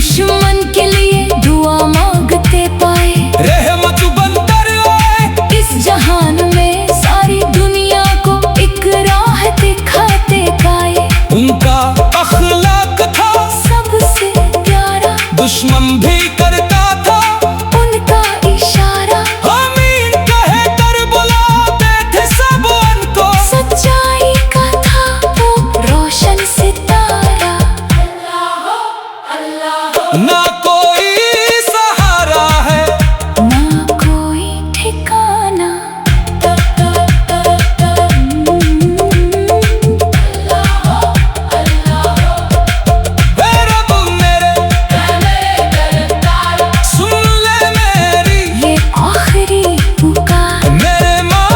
दुश्मन के लिए दुआ मांगते पाए, रहमत बनकर आए इस जहान में सारी दुनिया को एक राह दिखाते पाए। उनका अखलाक था सबसे प्यारा, दुश्मन भी करता था उनका इशारा। आमीन कहे कर बुलाते थे सब उनको, सच्चाई का था वो रोशन सितारा। ना कोई सहारा है ना कोई ठिकाना, हे रब मेरे सुन ले मेरी ये आखिरी पुकार। मेरे माँ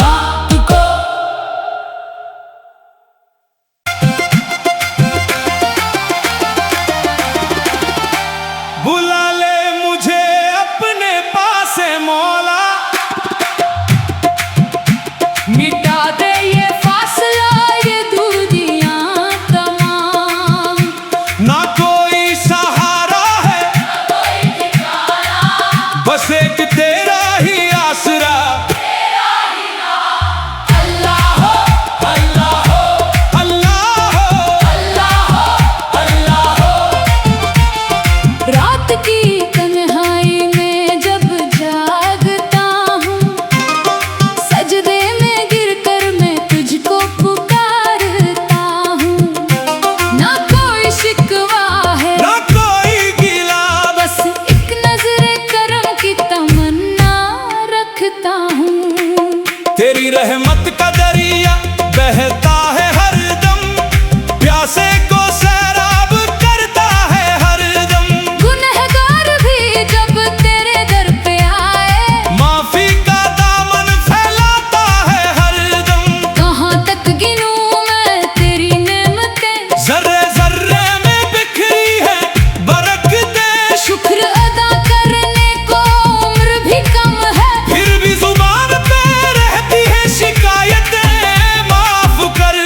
बाप को। बुला ले मुझे अपने पास मौला, मिटा दे ये फासला, ये दूरियां तमाम। ना कोई सहारा है बस एक तेरा ही आसरा। अल्लाह हो, अल्लाह हो, अल्लाह हो, अल्लाह हो। रात की तन्हाई में जब जागता हूँ, सजदे में गिरकर मैं तुझको पुकारता हूँ। ना कोई शिकवा है, ना कोई गिला, बस एक नजर करम की तमन्ना रखता हूँ। तेरी रहमत का दरिया बहता है हरदम, प्यासे को सैराब करता है हरदम। गुनहगार भी जब तेरे दर पे आए, माफी का दामन फैलाता है हरदम। कहाँ तक गिनूं मैं तेरी नेमतें, जर्रे जर्रे में बिखरी है बरकतें, शुक्र अदा करने को उम्र भी कम है। फिर भी जुबान पे रहती है शिकायतें, माफ कर।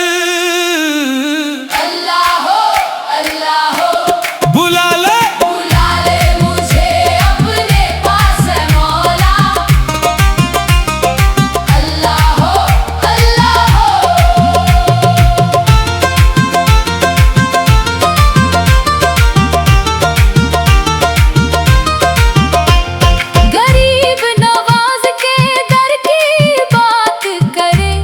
अल्लाह हो, अल्लाह हो, बुला ले बुला ले मुझे अपने पास मौला। अल्लाह हो, अल्लाह हो। गरीब नवाज के दर की बात करे,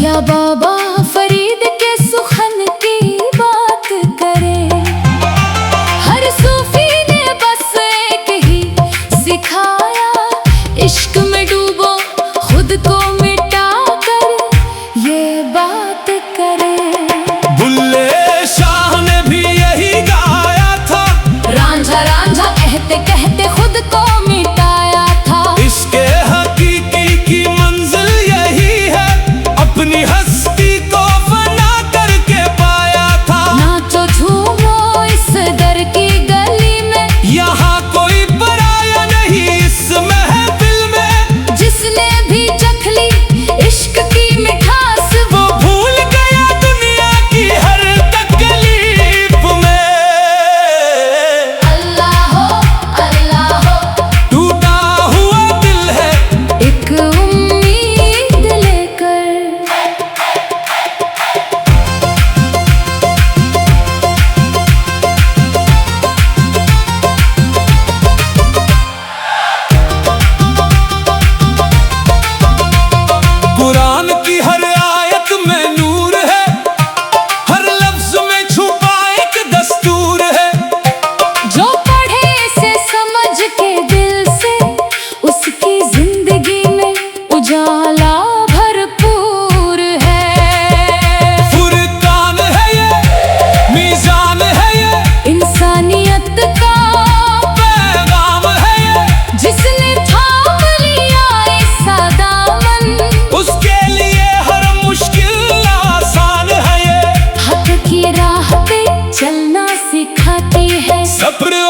या बाबा फरीद के सुखन की बात करे। हर सूफी ने बस एक ही सिखाया, इश्क में डूबो खुद को मिटा कर ये बात करे। बुल्ले शाह ने भी यही गाया था, रांझा रांझा कहते कहते खुद को मिटाया था। इसके हकीकी की मंजिल यही है, अपनी हस्ती को फना करके पाया था। नाचो झूमो इस दर की गली में, यहाँ कोई पराया नहीं इस महफिल में, जिसने भी चख ली इश्क की मिठास, वो भूल गया दुनिया की हर तकलीफ में। अल्लाह हो, अल्लाह हो, टूटा हुआ दिल है एक उम्मीद लेकर। कुरान की हर आयत में नूर है, हर लफ्ज में छुपा एक दस्तूर है। जो पढ़े से समझ के दिल से, उसकी जिंदगी में उजाला भरपूर है। फुरकान है ये, मीज़ान है ये, इंसानियत का पैगाम है ये, जिसने थाम लिया ऐसा दामन, उसके लिए हर मुश्किल आसान है ये। हक की राह पे चलना सिखाती है। सब्र